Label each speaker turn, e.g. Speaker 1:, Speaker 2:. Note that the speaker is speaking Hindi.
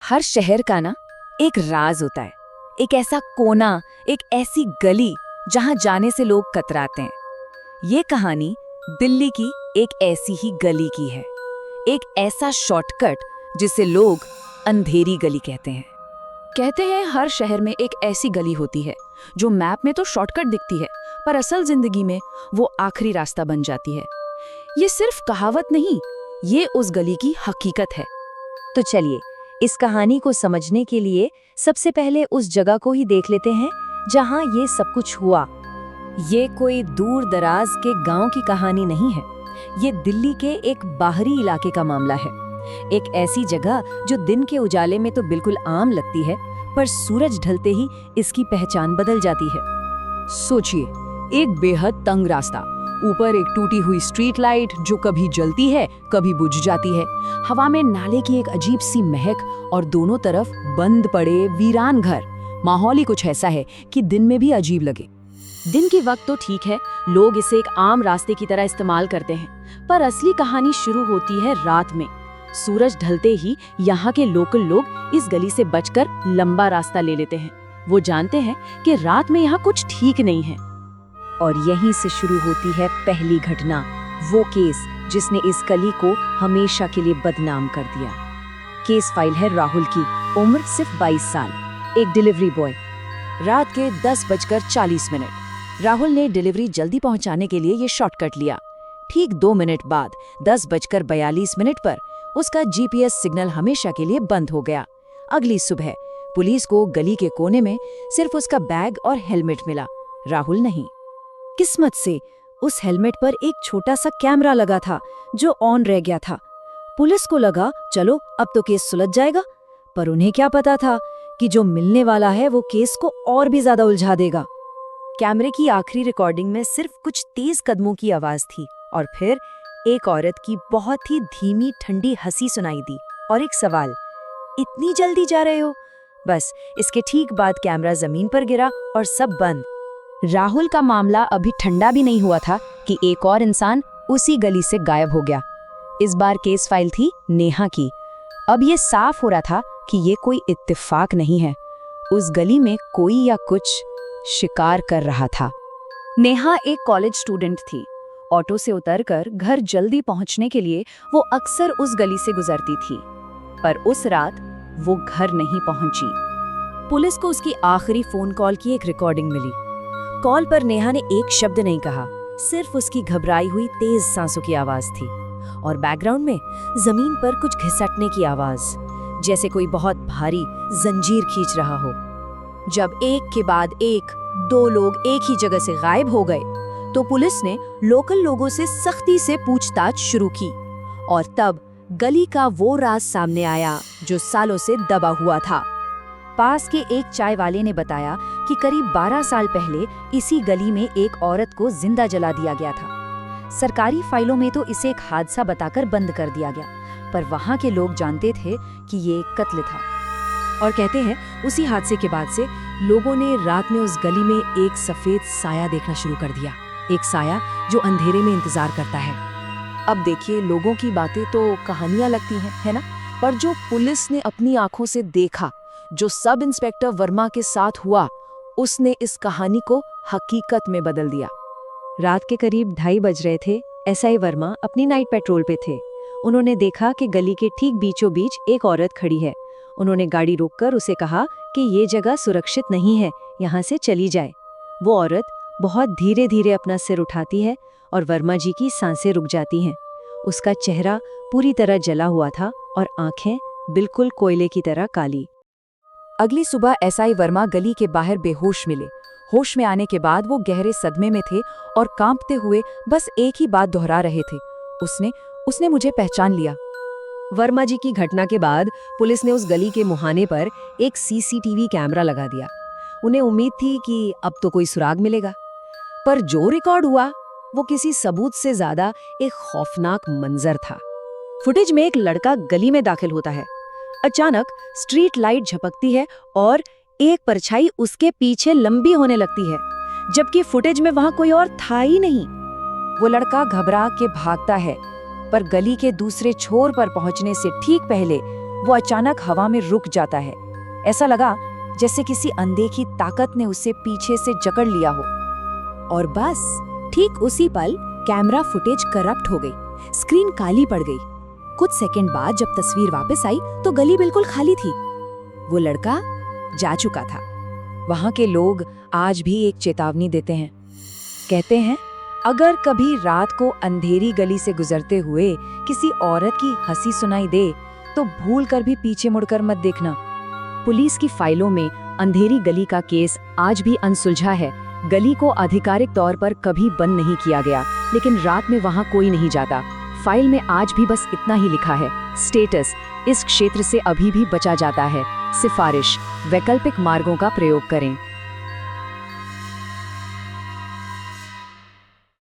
Speaker 1: हर शहर का ना एक राज होता है। एक ऐसा कोना, एक ऐसी गली जहां जाने से लोग कतराते हैं। ये कहानी दिल्ली की एक ऐसी ही गली की है। एक ऐसा शॉर्टकट जिसे लोग अंधेरी गली कहते हैं। कहते हैं हर शहर में एक ऐसी गली होती है जो मैप में तो शॉर्टकट दिखती है, पर असल जिंदगी में वो आखिरी रास्ता बन जाती है। ये सिर्फ कहावत नहीं, ये उस गली की हकीकत है।
Speaker 2: तो चलिए इस कहानी को समझने के लिए सबसे पहले उस जगह को ही देख लेते हैं जहां ये सब कुछ हुआ। ये कोई दूर दराज के गांव की कहानी नहीं है, ये दिल्ली के एक बाहरी इलाके का मामला है। एक ऐसी जगह जो दिन के उजाले में तो बिल्कुल आम लगती है, पर सूरज ढलते ही इसकी पहचान बदल जाती है।
Speaker 1: सोचिए, एक बेहद तंग रास्ता, ऊपर एक टूटी हुई स्ट्रीट लाइट जो कभी जलती है कभी बुझ जाती है। हवा में नाले की एक अजीब सी महक और दोनों तरफ बंद पड़े वीरान घर। माहौल ही कुछ ऐसा है कि दिन में भी अजीब लगे।
Speaker 2: दिन के वक्त तो ठीक है, लोग इसे एक आम रास्ते की तरह इस्तेमाल करते हैं, पर असली कहानी शुरू होती है रात में। सूरज ढलते ही यहाँ के लोकल लोग इस गली से बचकर लंबा रास्ता ले लेते हैं। वो जानते हैं कि रात में यहाँ कुछ ठीक नहीं है। और यहीं से शुरू होती है पहली घटना, वो केस जिसने इस गली को हमेशा के लिए बदनाम कर दिया। केस फाइल है राहुल की, उम्र सिर्फ 22 साल, एक डिलीवरी बॉय। रात के 10:40 राहुल ने डिलीवरी जल्दी पहुंचाने के लिए ये शॉर्टकट लिया। ठीक 2 मिनट बाद 10:42 पर उसका जीपीएस सिग्नल हमेशा के लिए बंद हो गया। अगली सुबह पुलिस को गली के कोने में सिर्फ उसका बैग और हेलमेट मिला, राहुल नहीं। किस्मत से उस हेलमेट पर एक छोटा सा कैमरा लगा था जो ऑन रह गया था। पुलिस को लगा चलो अब तो केस सुलझ जाएगा, पर उन्हें क्या पता था कि जो मिलने वाला है वो केस को और भी ज्यादा उलझा देगा। कैमरे की आखिरी रिकॉर्डिंग में सिर्फ कुछ तेज कदमों की आवाज थी और फिर एक औरत की बहुत ही धीमी ठंडी हंसी सुनाई दी और एक सवाल, इतनी जल्दी जा रहे हो? बस इसके ठीक बाद कैमरा जमीन पर गिरा और सब बंद। राहुल का मामला अभी ठंडा भी नहीं हुआ था कि एक और इंसान उसी गली से गायब हो गया। इस बार केस फाइल थी नेहा की। अब ये साफ हो रहा था कि ये कोई इत्तेफाक नहीं है, उस गली में कोई या कुछ शिकार कर रहा था। नेहा एक कॉलेज स्टूडेंट थी। ऑटो से उतरकर घर जल्दी पहुंचने के लिए वो अक्सर उस गली से गुजरती थी, पर उस रात वो घर नहीं पहुंची। पुलिस को उसकी आखिरी फोन कॉल की एक रिकॉर्डिंग मिली। कॉल पर नेहा ने एक शब्द नहीं कहा, सिर्फ उसकी घबराई हुई तेज सांसों की आवाज थी और बैकग्राउंड में जमीन पर कुछ घिसटने की आवाज, जैसे कोई बहुत भारी जंजीर खींच रहा हो। जब एक के बाद एक 2 लोग एक ही जगह से गायब हो गए तो पुलिस ने लोकल लोगों से सख्ती से पूछताछ शुरू की और तब गली का वो राज सामने आया जो सालों से दबा हुआ था। पास के एक चाय वाले ने बताया कि करीब 12 साल पहले इसी गली में एक औरत को जिंदा जला दिया गया था। सरकारी फाइलों में तो इसे एक हादसा बताकर बंद कर दिया गया, पर वहाँ के लोग जानते थे कि ये एक कत्ल था। और कहते हैं उसी हादसे के बाद से लोगों ने रात में उस गली में एक सफेद साया देखना शुरू कर दिया, एक साया जो अंधेरे में इंतजार करता है। अब देखिए, लोगों की बातें तो कहानियां लगती हैं, है ना, पर जो पुलिस ने अपनी आंखों से देखा, जो सब इंस्पेक्टर वर्मा के साथ हुआ, उसने इस कहानी को हकीकत में बदल दिया। रात के करीब 2:30 बज रहे थे। एसआई वर्मा अपनी नाइट पेट्रोल पे थे। उन्होंने देखा कि गली के ठीक बीचों बीच एक औरत खड़ी है। उन्होंने गाड़ी रोककर उसे कहा कि ये जगह सुरक्षित नहीं है, यहाँ से चली जाए। वो औरत बहुत धीरे धीरे अपना सिर उठाती है और वर्मा जी की सांसें रुक जाती हैं। उसका चेहरा पूरी तरह जला हुआ था और आंखें बिल्कुल कोयले की तरह काली। अगली सुबह एसआई वर्मा गली के बाहर बेहोश मिले। होश में आने के बाद वो गहरे सदमे में थे और कांपते हुए बस एक ही बात दोहरा रहे थे, उसने मुझे पहचान लिया। वर्मा जी की घटना के बाद पुलिस ने उस गली के मुहाने पर एक सीसीटीवी कैमरा लगा दिया। उन्हें उम्मीद थी कि अब तो कोई सुराग मिलेगा, पर जो रिकॉर्ड हुआ वो किसी सबूत से ज्यादा एक खौफनाक मंजर था। फुटेज में एक लड़का गली में दाखिल होता है। अचानक स्ट्रीट लाइट झपकती है और एक परछाई उसके पीछे लंबी होने लगती है, जबकि फुटेज में वहां कोई और था ही नहीं। वो लड़का घबरा के भागता है, पर गली के दूसरे छोर पर पहुंचने से ठीक पहले
Speaker 1: वो अचानक हवा में रुक जाता है। ऐसा लगा जैसे किसी अनदेखी ताकत ने उसे पीछे से जकड़ लिया हो।
Speaker 2: और बस ठीक उसी पल कैमरा फुटेज करप्ट हो गई, स्क्रीन काली पड़ गई। कुछ सेकंड बाद जब तस्वीर वापस आई तो गली बिल्कुल खाली थी। वो लड़का जा चुका था।
Speaker 1: वहाँ के लोग आज भी एक चेतावनी देते हैं। कहते हैं, अगर कभी रात को अंधेरी गली से गुजरते हुए किसी औरत की हंसी सुनाई दे तो भूल कर भी पीछे मुड़कर मत देखना।
Speaker 2: पुलिस की फाइलों में अंधेरी गली का केस आज भी अनसुलझा है। गली को आधिकारिक तौर पर कभी बंद नहीं किया गया, लेकिन रात में वहां कोई नहीं जाता। फाइल में आज भी बस इतना ही लिखा है, स्टेटस, इस क्षेत्र से अभी भी बचा जाता है। सिफारिश, वैकल्पिक मार्गों का प्रयोग करें।